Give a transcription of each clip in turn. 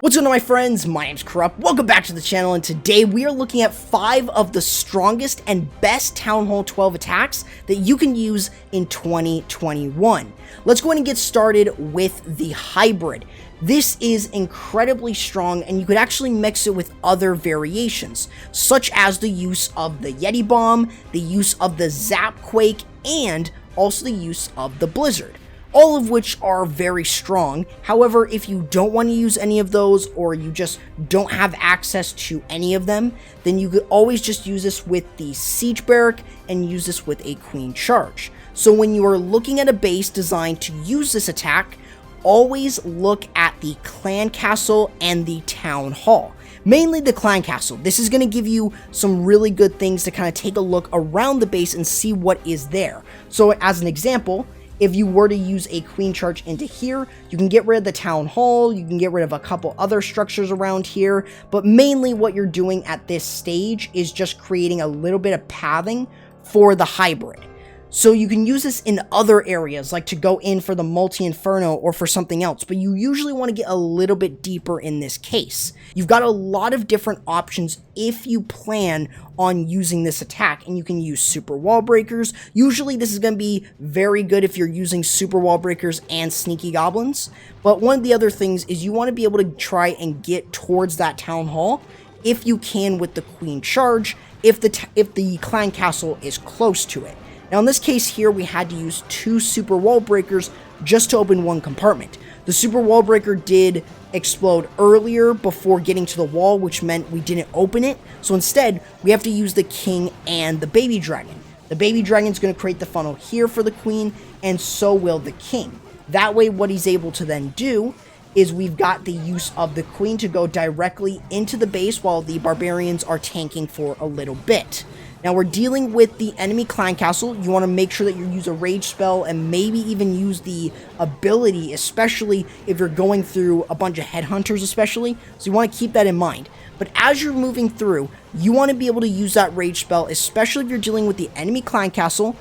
What's going on, my friends? My name's Corrupt. Welcome back to the channel, and today we are looking at 5 of the strongest and best Town Hall 12 attacks that you can use in 2021. Let's go ahead and get started with the hybrid. This is incredibly strong, and you could actually mix it with other variations, such as the use of the Yeti Bomb, the use of the Zap Quake, and also the use of the Blizzard. All of which are very strong. However, if you don't want to use any of those, or you just don't have access to any of them, then you could always just use this with the Siege Barrack and use this with a Queen Charge. So when you are looking at a base designed to use this attack, always look at the Clan Castle and the Town Hall. Mainly the Clan Castle. This is going to give you some really good things to kind of take a look around the base and see what is there. So as an example, if you were to use a Queen Charge into here, you can get rid of the Town Hall, you can get rid of a couple other structures around here, but mainly what you're doing at this stage is just creating a little bit of pathing for the hybrid. So you can use this in other areas, like to go in for the Multi-Inferno or for something else, but you usually want to get a little bit deeper in this case. You've got a lot of different options if you plan on using this attack, and you can use Super Wall Breakers. Usually this is going to be very good if you're using Super Wall Breakers and Sneaky Goblins, but one of the other things is you want to be able to try and get towards that Town Hall if you can with the Queen Charge, if the Clan Castle is close to it. Now in this case here, we had to use 2 Super Wall Breakers just to open one compartment. The Super Wall Breaker did explode earlier before getting to the wall, which meant we didn't open it. So instead, we have to use the King and the Baby Dragon. The Baby Dragon is going to create the funnel here for the Queen, and so will the King. That way, what he's able to then do is we've got the use of the Queen to go directly into the base while the Barbarians are tanking for a little bit. Now we're dealing with the enemy Clan Castle. You want to make sure that you use a rage spell and maybe even use the ability, especially if you're going through a bunch of headhunters especially. So you want to keep that in mind. But as you're moving through, you want to be able to use that rage spell, especially if you're dealing with the enemy Clan Castle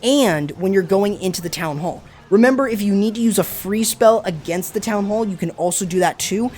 and when you're going into the Town Hall. Remember, if you need to use a free spell against the Town Hall, you can also do that too,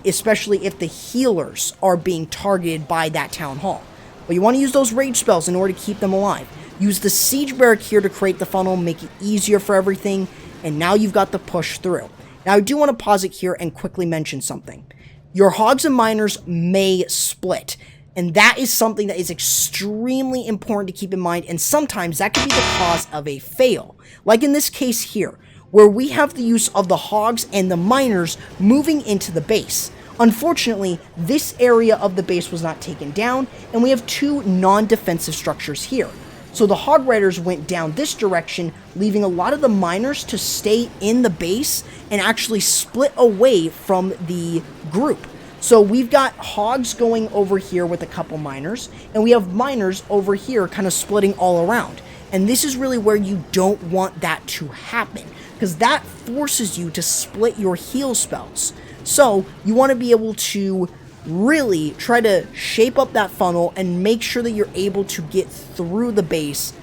especially if the healers are being targeted by that Town Hall. But you want to use those rage spells in order to keep them alive. Use the Siege Barrack here to create the funnel, make it easier for everything, and now you've got the push through. Now I do want to pause it here and quickly mention something. Your Hogs and Miners may split, and that is something that is extremely important to keep in mind, and sometimes that could be the cause of a fail. Like in this case here, where we have the use of the Hogs and the Miners moving into the base. Unfortunately, this area of the base was not taken down, and we have 2 non-defensive structures here. So the Hog Riders went down this direction, leaving a lot of the Miners to stay in the base and actually split away from the group. So we've got Hogs going over here with a couple Miners, and we have Miners over here kind of splitting all around. And this is really where you don't want that to happen, because that forces you to split your heal spells. So you want to be able to really try to shape up that funnel and make sure that you're able to get through the base,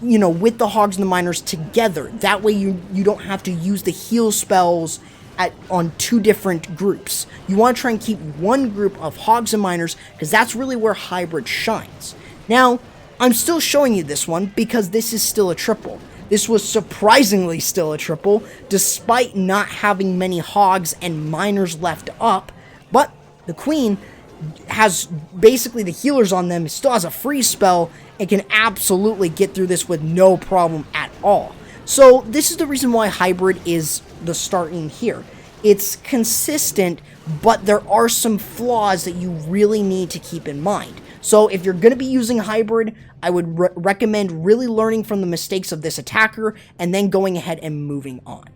you know, with the Hogs and the Miners together. That way you don't have to use the heal spells on 2 different groups. You want to try and keep one group of Hogs and Miners, because that's really where hybrid shines. Now, I'm still showing you this one because this is still a triple. This was surprisingly still a triple, despite not having many Hogs and Miners left up, but the Queen has basically the healers on them, still has a freeze spell, and can absolutely get through this with no problem at all. So this is the reason why hybrid is the starting here. It's consistent, but there are some flaws that you really need to keep in mind. So if you're going to be using hybrid, I would recommend really learning from the mistakes of this attacker and then going ahead and moving on.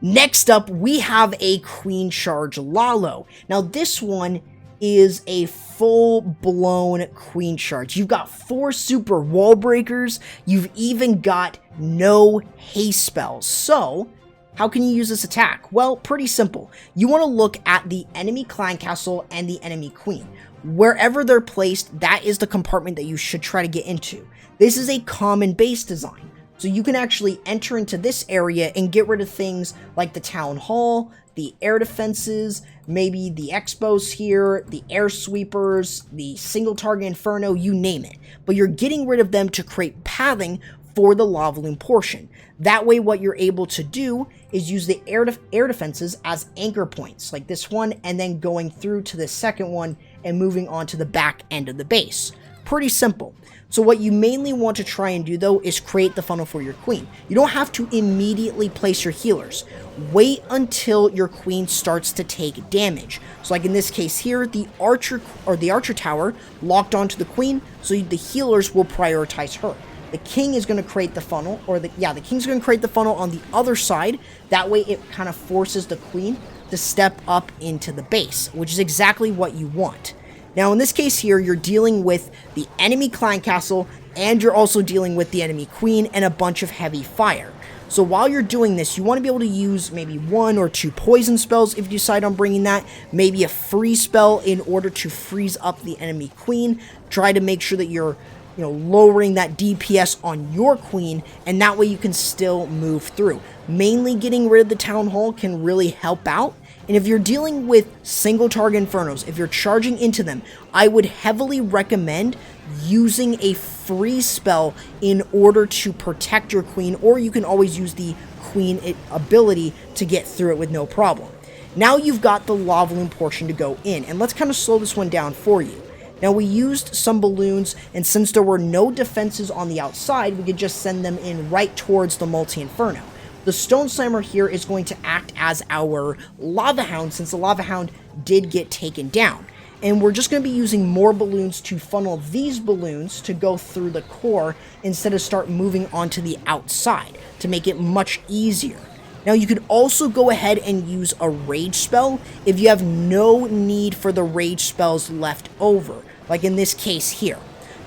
Next up, we have a Queen Charge Lalo. Now this one is a full-blown Queen Charge. You've got 4 Super Wall Breakers. You've even got no haste spells. So how can you use this attack? Well, pretty simple. You want to look at the enemy Clan Castle and the enemy Queen. Wherever they're placed, that is the compartment that you should try to get into. This is a common base design. So you can actually enter into this area and get rid of things like the Town Hall, the air defenses, maybe the Expos here, the air sweepers, the single target inferno, you name it. But you're getting rid of them to create pathing for the lava loon portion. That way what you're able to do is use the air defenses as anchor points, like this one, and then going through to the second one and moving on to the back end of the base. Pretty simple. So what you mainly want to try and do though is create the funnel for your queen. You don't have to immediately place your healers. Wait until your queen starts to take damage. So like in this case here, the archer tower locked onto the queen, so the healers will prioritize her. The king is going to create the funnel, the king's going to create the funnel on the other side. That way it kind of forces the queen to step up into the base, which is exactly what you want. Now in this case here, you're dealing with the enemy clan castle, and you're also dealing with the enemy queen and a bunch of heavy fire. So while you're doing this, you want to be able to use maybe 1 or 2 poison spells if you decide on bringing that, maybe a freeze spell in order to freeze up the enemy queen. Try to make sure that you're lowering that DPS on your queen, and that way you can still move through. Mainly getting rid of the town hall can really help out. And if you're dealing with single target infernos, if you're charging into them, I would heavily recommend using a freeze spell in order to protect your queen, or you can always use the queen ability to get through it with no problem. Now you've got the lava loon portion to go in, and let's kind of slow this one down for you. Now we used some balloons, and since there were no defenses on the outside, we could just send them in right towards the multi-inferno. The Stone Slammer here is going to act as our Lava Hound, since the Lava Hound did get taken down. And we're just going to be using more balloons to funnel these balloons to go through the core instead of start moving onto the outside to make it much easier. Now you could also go ahead and use a rage spell if you have no need for the rage spells left over, like in this case here.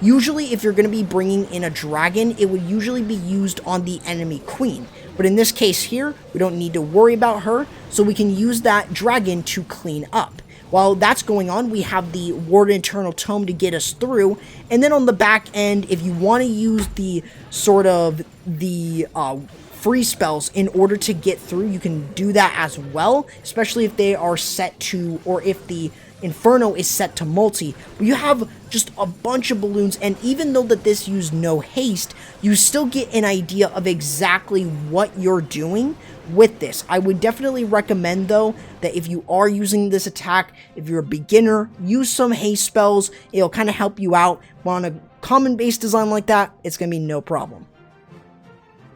Usually if you're going to be bringing in a dragon, it would usually be used on the enemy queen. But in this case here, we don't need to worry about her, so we can use that dragon to clean up. While that's going on, we have the Warden Eternal Tome to get us through, and then on the back end, if you want to use the free spells in order to get through, you can do that as well, especially if they are set to, or if the Inferno is set to multi. But you have just a bunch of balloons, and even though that this used no haste, you still get an idea of exactly what you're doing with this. I would definitely recommend though that if you are using this attack, if you're a beginner, use some haste spells. It'll kind of help you out. But on a common base design like that, it's gonna be no problem.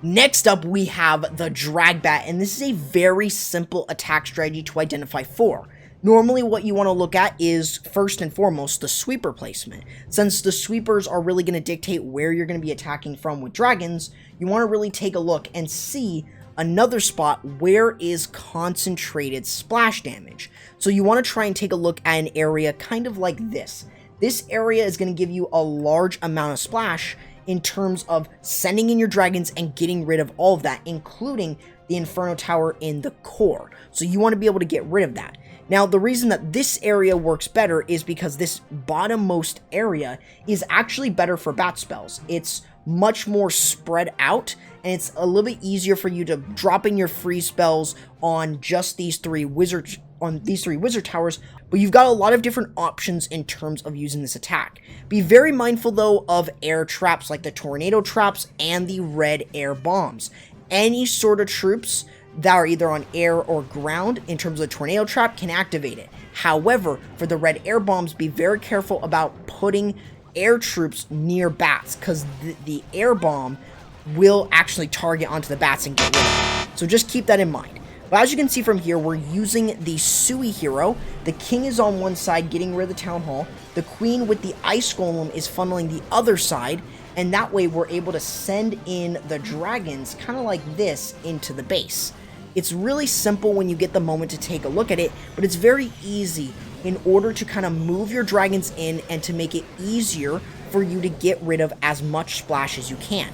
Next up, we have the DragBat, and this is a very simple attack strategy to identify for. Normally what you want to look at is, first and foremost, the sweeper placement. Since the sweepers are really going to dictate where you're going to be attacking from with dragons, you want to really take a look and see another spot where is concentrated splash damage. So you want to try and take a look at an area kind of like this. This area is going to give you a large amount of splash in terms of sending in your dragons and getting rid of all of that, including the Inferno Tower in the core. So you want to be able to get rid of that. Now, the reason that this area works better is because this bottommost area is actually better for bat spells. It's much more spread out, and it's a little bit easier for you to drop in your free spells on just these three wizard towers, but you've got a lot of different options in terms of using this attack. Be very mindful though of air traps like the tornado traps and the red air bombs. Any sort of troops that are either on air or ground in terms of the tornado trap can activate it. However, for the red air bombs, be very careful about putting air troops near bats, because the air bomb will actually target onto the bats and get rid of them. So just keep that in mind. But as you can see from here, we're using the Sui hero. The king is on one side getting rid of the town hall. The queen with the ice golem is funneling the other side, and that way we're able to send in the dragons kind of like this into the base. It's really simple when you get the moment to take a look at it, but it's very easy in order to kind of move your dragons in and to make it easier for you to get rid of as much splash as you can.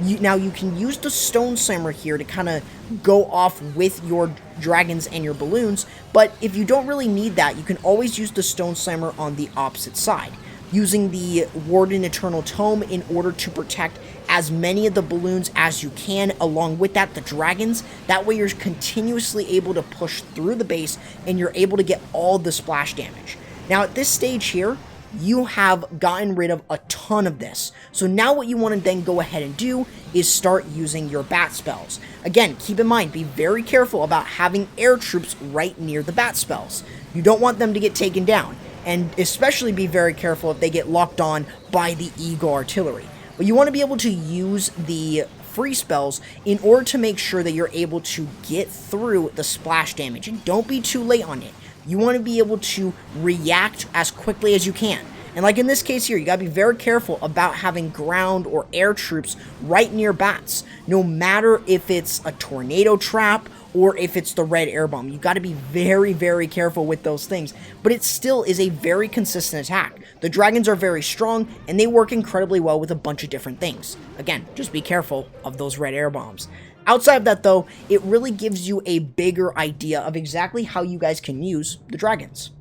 Now you can use the Stone Slammer here to kind of go off with your dragons and your balloons, but if you don't really need that, you can always use the Stone Slammer on the opposite side. using the Warden Eternal Tome in order to protect as many of the balloons as you can, along with that, the dragons. That way you're continuously able to push through the base and you're able to get all the splash damage. Now at this stage here, you have gotten rid of a ton of this. So now what you want to then go ahead and do is start using your bat spells. Again, keep in mind, be very careful about having air troops right near the bat spells. You don't want them to get taken down, and especially be very careful if they get locked on by the Eagle Artillery. But you want to be able to use the free spells in order to make sure that you're able to get through the splash damage, and don't be too late on it. You want to be able to react as quickly as you can. And like in this case here, you gotta be very careful about having ground or air troops right near bats. No matter if it's a tornado trap or if it's the red air bomb. You gotta be very, very careful with those things. But it still is a very consistent attack. The dragons are very strong and they work incredibly well with a bunch of different things. Again, just be careful of those red air bombs. Outside of that though, it really gives you a bigger idea of exactly how you guys can use the dragons.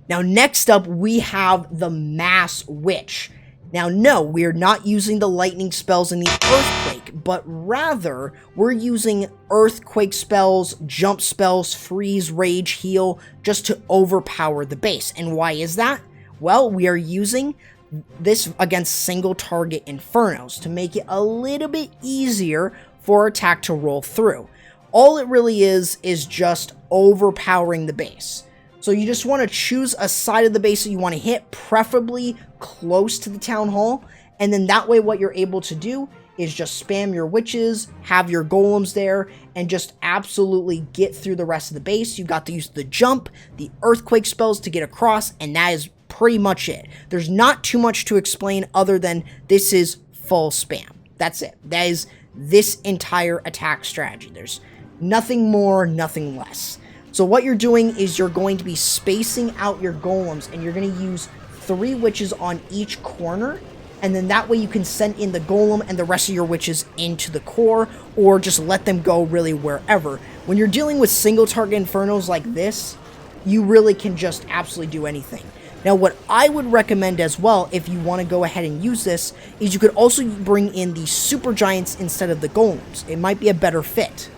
Now next up, we have the Mass Witch. Now no, we're not using the lightning spells in the Earthquake, but rather, we're using Earthquake spells, jump spells, freeze, rage, heal, just to overpower the base. And why is that? Well, we are using this against single target Infernos to make it a little bit easier for our attack to roll through. All it really is just overpowering the base. So you just want to choose a side of the base that you want to hit, preferably close to the town hall, and then that way what you're able to do is just spam your witches, have your golems there, and just absolutely get through the rest of the base. You got to use the jump, the earthquake spells to get across, and that is pretty much it. There's not too much to explain other than this is full spam. That's it. That is this entire attack strategy. There's nothing more, nothing less. So what you're doing is you're going to be spacing out your golems, and you're going to use 3 witches on each corner, and then that way you can send in the golem and the rest of your witches into the core, or just let them go really wherever. When you're dealing with single target Infernos like this, you really can just absolutely do anything. Now what I would recommend as well, if you want to go ahead and use this, is you could also bring in the super giants instead of the golems. It might be a better fit.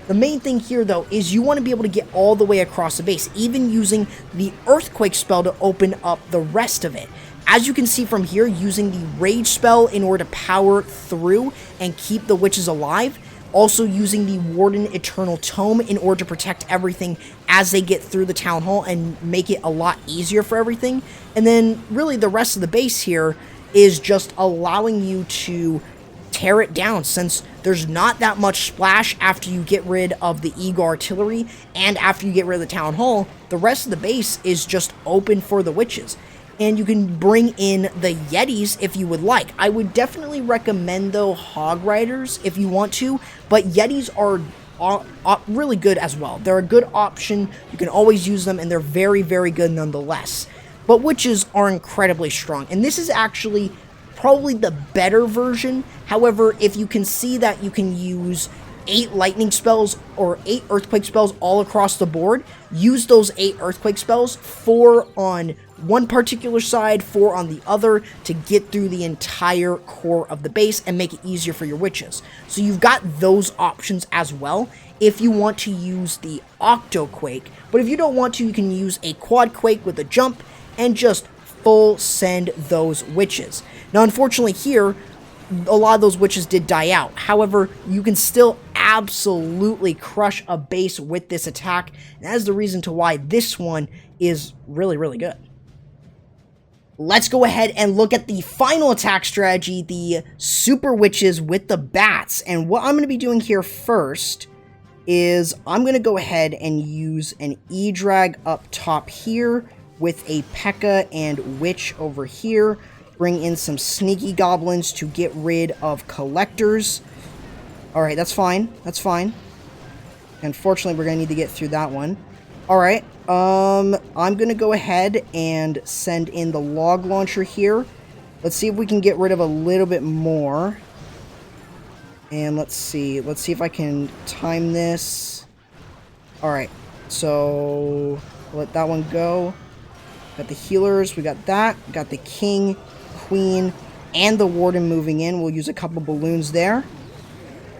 The main thing here, though, is you want to be able to get all the way across the base, even using the Earthquake spell to open up the rest of it. As you can see from here, using the Rage spell in order to power through and keep the witches alive. Also using the Warden Eternal Tome in order to protect everything as they get through the Town Hall and make it a lot easier for everything. And then, really, the rest of the base here is just allowing you to tear it down, since there's not that much splash after you get rid of the Eagle Artillery and after you get rid of the Town Hall. The rest of the base is just open for the witches. And you can bring in the Yetis if you would like. I would definitely recommend, though, Hog Riders if you want to, but Yetis are really good as well. They're a good option. You can always use them, and they're very, very good nonetheless. But witches are incredibly strong, and this is actually probably the better version. However, if you can see that you can use 8 lightning spells or 8 earthquake spells all across the board, use those 8 earthquake spells, 4 on one particular side, 4 on the other, to get through the entire core of the base and make it easier for your witches. So you've got those options as well if you want to use the Octoquake. But if you don't want to, you can use a Quad Quake with a jump and just full send those witches. Now, unfortunately here, a lot of those witches did die out. However, you can still absolutely crush a base with this attack. And that is the reason to why this one is really, really good. Let's go ahead and look at the final attack strategy, the Super Witches with the Bats. And what I'm going to be doing here first is I'm going to go ahead and use an E-Drag up top here with a P.E.K.K.A. and Witch over here. Bring in some sneaky goblins to get rid of collectors. Alright, that's fine. That's fine. Unfortunately, we're going to need to get through that one. Alright, I'm going to go ahead and send in the log launcher here. Let's see if we can get rid of a little bit more. And let's see. Let's see if I can time this. Alright, so let that one go. Got the healers, we got that. We got the king, queen, and the warden moving in. We'll use a couple balloons there.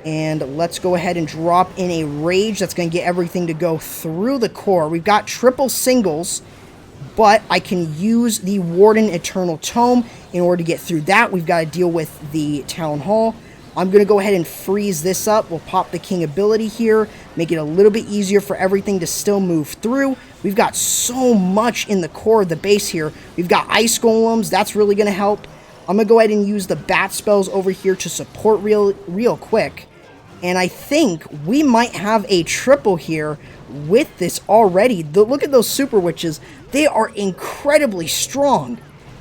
And let's go ahead and drop in a rage. That's going to get everything to go through the core. We've got triple singles, but I can use the Warden Eternal Tome in order to get through that. We've got to deal with the Town Hall. I'm going to go ahead and freeze this up. We'll pop the King ability here, make it a little bit easier for everything to still move through. We've got so much in the core of the base here. We've got Ice Golems. That's really going to help. I'm going to go ahead and use the bat spells over here to support real quick. And I think we might have a triple here with this already. Look at those super witches. They are incredibly strong.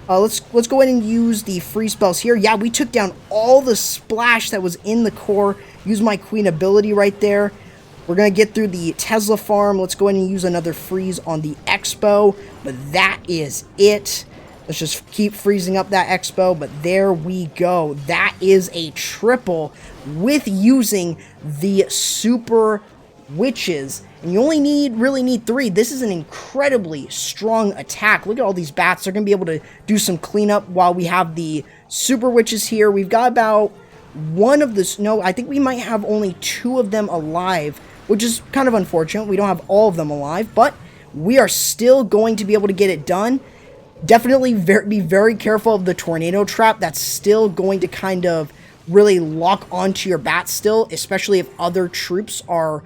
Let's go ahead and use the free spells here. Yeah, we took down all the splash that was in the core. Use my queen ability right there. We're going to get through the Tesla farm. Let's go ahead and use another freeze on the expo. But that is it. Let's just keep freezing up that expo, but there we go. That is a triple with using the super witches. And you only really need 3. This is an incredibly strong attack. Look at all these bats. They're going to be able to do some cleanup while we have the super witches here. We've got about one of the... No, I think we might have only 2 of them alive, which is kind of unfortunate. We don't have all of them alive, but we are still going to be able to get it done. Definitely be very careful of the tornado trap. That's still going to kind of really lock onto your bat still, especially if other troops are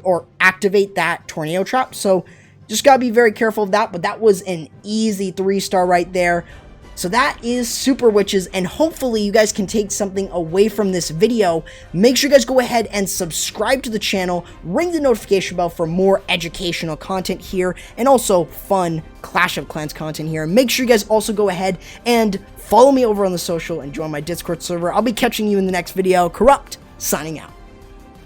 or activate that tornado trap. So just gotta be very careful of that. But that was an easy 3-star right there. So that is Super Witches, and hopefully you guys can take something away from this video. Make sure you guys go ahead and subscribe to the channel, ring the notification bell for more educational content here, and also fun Clash of Clans content here. Make sure you guys also go ahead and follow me over on the social and join my Discord server. I'll be catching you in the next video. Corrupt, signing out.